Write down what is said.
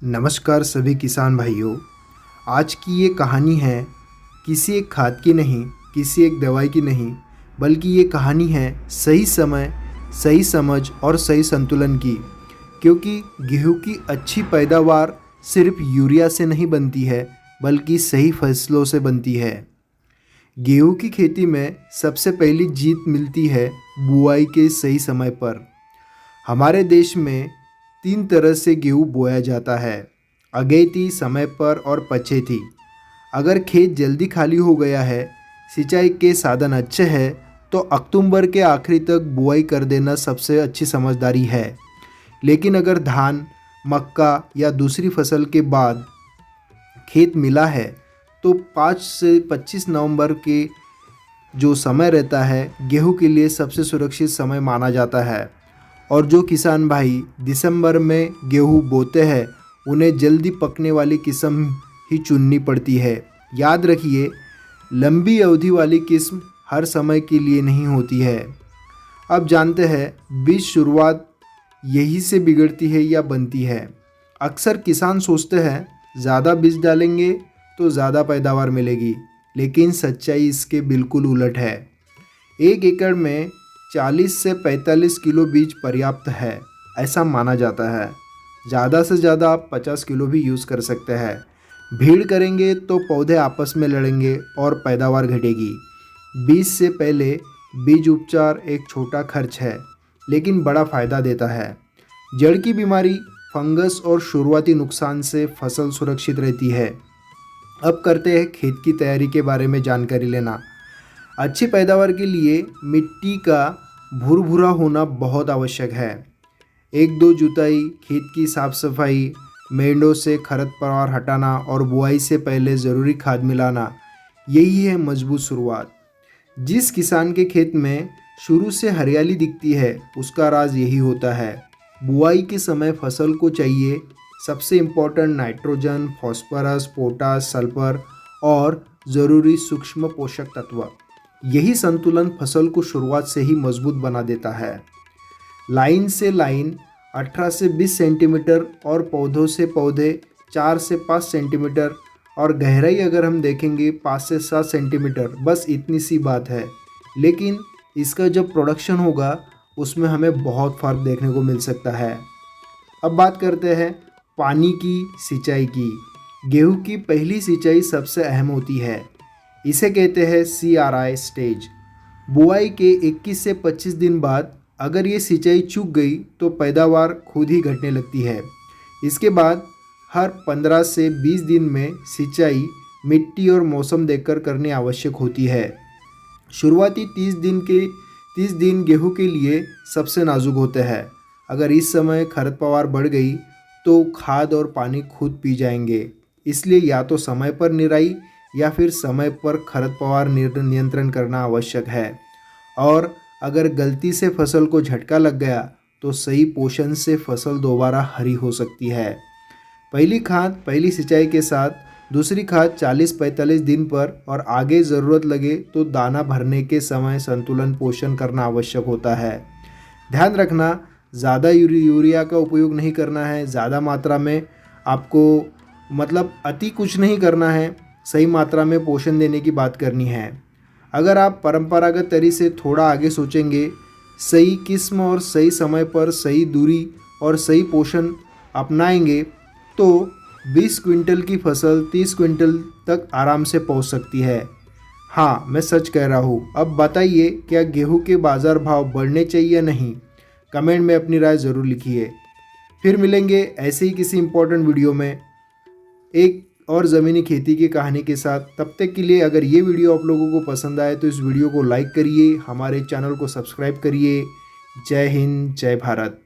नमस्कार सभी किसान भाइयों। आज की ये कहानी है किसी एक खाद की नहीं, किसी एक दवाई की नहीं, बल्कि ये कहानी है सही समय, सही समझ और सही संतुलन की। क्योंकि गेहूं की अच्छी पैदावार सिर्फ यूरिया से नहीं बनती है, बल्कि सही फसलों से बनती है। गेहूं की खेती में सबसे पहली जीत मिलती है बुआई के सही समय पर। हमारे देश में 3 तरह से गेहूँ बोया जाता है: अगेती, समय पर और पछेती। अगर खेत जल्दी खाली हो गया है, सिंचाई के साधन अच्छे हैं, तो अक्टूबर के आखिरी तक बुआई कर देना सबसे अच्छी समझदारी है। लेकिन अगर धान, मक्का या दूसरी फसल के बाद खेत मिला है, तो 5 से 25 नवंबर के जो समय रहता है, गेहूँ के लिए सबसे सुरक्षित समय माना जाता है। और जो किसान भाई दिसंबर में गेहूँ बोते हैं, उन्हें जल्दी पकने वाली किस्म ही चुननी पड़ती है। याद रखिए, लंबी अवधि वाली किस्म हर समय के लिए नहीं होती है। अब जानते हैं बीज शुरुआत यही से बिगड़ती है या बनती है। अक्सर किसान सोचते हैं ज़्यादा बीज डालेंगे तो ज़्यादा पैदावार मिलेगी, लेकिन सच्चाई इसके बिल्कुल उलट है। 1 एकड़ में 40 से 45 किलो बीज पर्याप्त है, ऐसा माना जाता है। ज़्यादा से ज़्यादा आप 50 किलो भी यूज़ कर सकते हैं। भीड़ करेंगे तो पौधे आपस में लड़ेंगे और पैदावार घटेगी। बीज से पहले बीज उपचार एक छोटा खर्च है, लेकिन बड़ा फ़ायदा देता है। जड़ की बीमारी, फंगस और शुरुआती नुकसान से फसल सुरक्षित रहती है। अब करते हैं खेत की तैयारी के बारे में जानकारी लेना। अच्छी पैदावार के लिए मिट्टी का भुरभुरा होना बहुत आवश्यक है। 1-2 जुताई, खेत की साफ सफाई, मेंढों से खरपतवार हटाना और बुआई से पहले ज़रूरी खाद मिलाना, यही है मजबूत शुरुआत। जिस किसान के खेत में शुरू से हरियाली दिखती है, उसका राज यही होता है। बुआई के समय फसल को चाहिए सबसे important nitrogen, phosphorus, potash, sulphur और ज़रूरी सूक्ष्म पोषक तत्व। यही संतुलन फसल को शुरुआत से ही मजबूत बना देता है। लाइन से लाइन 18 से 20 सेंटीमीटर और पौधों से पौधे 4 से 5 सेंटीमीटर और गहराई अगर हम देखेंगे 5 से 7 सेंटीमीटर, बस इतनी सी बात है। लेकिन इसका जब प्रोडक्शन होगा, उसमें हमें बहुत फ़र्क देखने को मिल सकता है। अब बात करते हैं पानी की, सिंचाई की। गेहूं की पहली सिंचाई सबसे अहम होती है। इसे कहते हैं CRI स्टेज। बुआई के 21 से 25 दिन बाद अगर ये सिंचाई चूक गई तो पैदावार खुद ही घटने लगती है। इसके बाद हर 15 से 20 दिन में सिंचाई मिट्टी और मौसम देखकर करनी आवश्यक होती है। शुरुआती 30 दिन गेहूं के लिए सबसे नाजुक होते हैं। अगर इस समय खरपतवार बढ़ गई तो खाद और पानी खुद पी जाएंगे। इसलिए या तो समय पर निराई या फिर समय पर खरपतवार नियंत्रण करना आवश्यक है। और अगर गलती से फसल को झटका लग गया तो सही पोषण से फसल दोबारा हरी हो सकती है। पहली खाद पहली सिंचाई के साथ, दूसरी खाद 40-45 दिन पर और आगे ज़रूरत लगे तो दाना भरने के समय संतुलन पोषण करना आवश्यक होता है। ध्यान रखना, ज़्यादा यूरिया का उपयोग नहीं करना है। ज़्यादा मात्रा में आपको अति कुछ नहीं करना है। सही मात्रा में पोषण देने की बात करनी है। अगर आप परंपरागत तरीके से थोड़ा आगे सोचेंगे, सही किस्म और सही समय पर सही दूरी और सही पोषण अपनाएंगे, तो 20 क्विंटल की फसल 30 क्विंटल तक आराम से पहुंच सकती है। हाँ, मैं सच कह रहा हूँ। अब बताइए, क्या गेहूं के बाज़ार भाव बढ़ने चाहिए या नहीं? कमेंट में अपनी राय ज़रूर लिखिए। फिर मिलेंगे ऐसे ही किसी इम्पोर्टेंट वीडियो में एक और ज़मीनी खेती की कहानी के साथ। तब तक के लिए अगर ये वीडियो आप लोगों को पसंद आए तो इस वीडियो को लाइक करिए, हमारे चैनल को सब्सक्राइब करिए। जय हिंद, जय भारत।